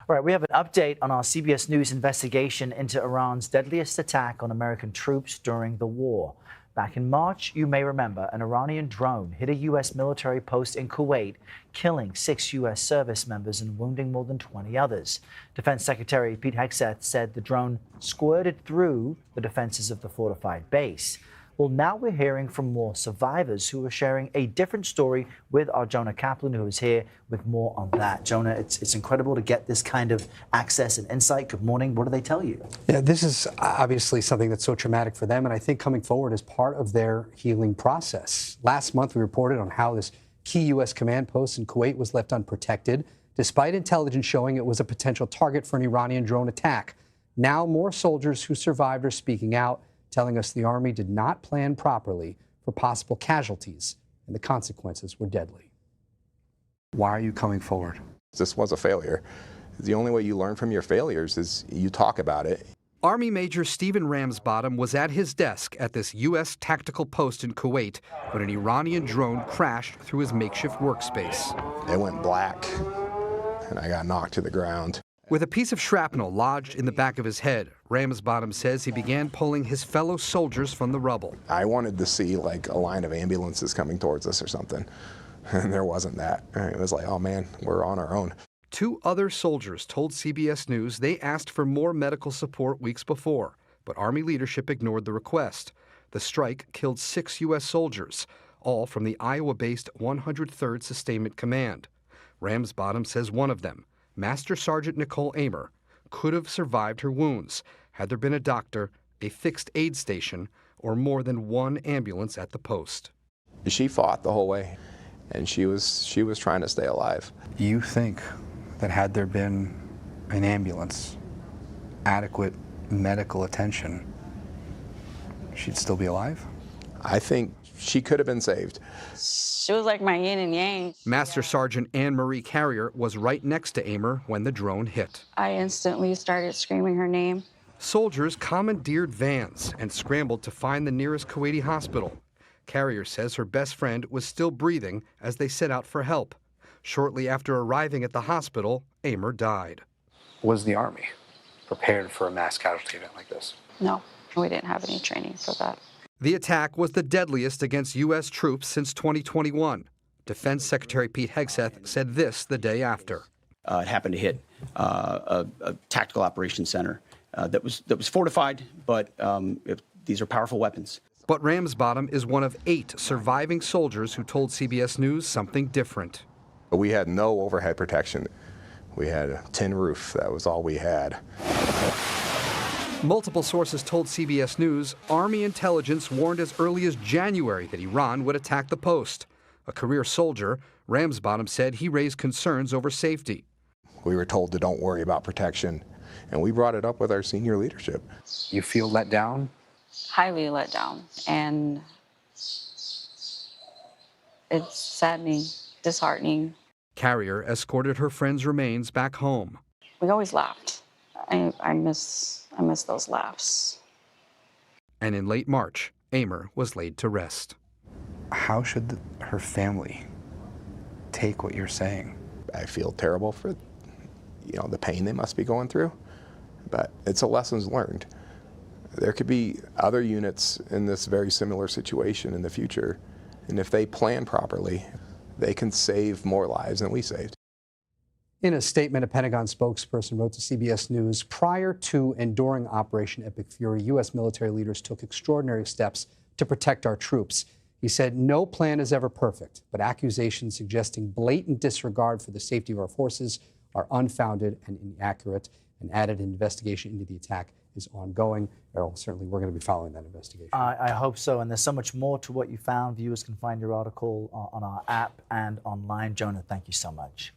All right, we have an update on our CBS News investigation into Iran's deadliest attack on American troops during the war. Back in March, you may remember, an Iranian drone hit a U.S. military post in Kuwait, killing 6 U.S. service members and wounding more than 20 others. Defense Secretary Pete Hegseth said the drone squirted through the defenses of the fortified base. Well, now we're hearing from more survivors who are sharing a different story with our Jonah Kaplan, who is here with more on that. Jonah, it's incredible to get this kind of access and insight. Good morning. What do they tell you? Yeah, this is obviously something that's so traumatic for them, and I think coming forward is part of their healing process. Last month, we reported on how this key U.S. command post in Kuwait was left unprotected, despite intelligence showing it was a potential target for an Iranian drone attack. Now, more soldiers who survived are speaking out, telling us the Army did not plan properly for possible casualties, and the consequences were deadly. Why are you coming forward? This was a failure. The only way you learn from your failures is you talk about it. Army Major Stephen Ramsbottom was at his desk at this U.S. tactical post in Kuwait when an Iranian drone crashed through his makeshift workspace. It went black, and I got knocked to the ground. With a piece of shrapnel lodged in the back of his head, Ramsbottom says he began pulling his fellow soldiers from the rubble. I wanted to see like a line of ambulances coming towards us or something, and there wasn't that. It was like, oh man, we're on our own. 2 other soldiers told CBS News they asked for more medical support weeks before, but Army leadership ignored the request. The strike killed 6 U.S. soldiers, all from the Iowa-based 103rd Sustainment Command. Ramsbottom says one of them, Master Sergeant Nicole Amer, could have survived her wounds had there been a doctor, a fixed aid station, or more than one ambulance at the post. She fought the whole way, and she was trying to stay alive. You think that had there been an ambulance, adequate medical attention, she'd still be alive? I think she could have been saved. She was like my yin and yang. Master Sergeant Anne Marie Carrier was right next to Amer when the drone hit. I instantly started screaming her name. Soldiers commandeered vans and scrambled to find the nearest Kuwaiti hospital. Carrier says her best friend was still breathing as they set out for help. Shortly after arriving at the hospital, Amer died. Was the Army prepared for a mass casualty event like this? No, we didn't have any training for that. The attack was the deadliest against U.S. troops since 2021. Defense Secretary Pete Hegseth said this the day after. It happened to hit a tactical operations center that was fortified, but these are powerful weapons. But Ramsbottom is one of 8 surviving soldiers who told CBS News something different. We had no overhead protection. We had a tin roof. That was all we had. Multiple sources told CBS News Army intelligence warned as early as January that Iran would attack the post. A career soldier, Ramsbottom said he raised concerns over safety. We were told to don't worry about protection, and we brought it up with our senior leadership. You feel let down? Highly let down. And it's saddening, disheartening. Carrier escorted her friend's remains back home. We always laughed. I miss those laughs. And in late March, Amer was laid to rest. How should her family take what you're saying? I feel terrible for, the pain they must be going through, but it's a lessons learned. There could be other units in this very similar situation in the future, and if they plan properly, they can save more lives than we saved. In a statement, a Pentagon spokesperson wrote to CBS News, prior to and during Operation Epic Fury, U.S. military leaders took extraordinary steps to protect our troops. He said, no plan is ever perfect, but accusations suggesting blatant disregard for the safety of our forces are unfounded and inaccurate, and added an investigation into the attack is ongoing. Errol, certainly we're going to be following that investigation. I hope so, and there's so much more to what you found. Viewers can find your article on our app and online. Jonah, thank you so much.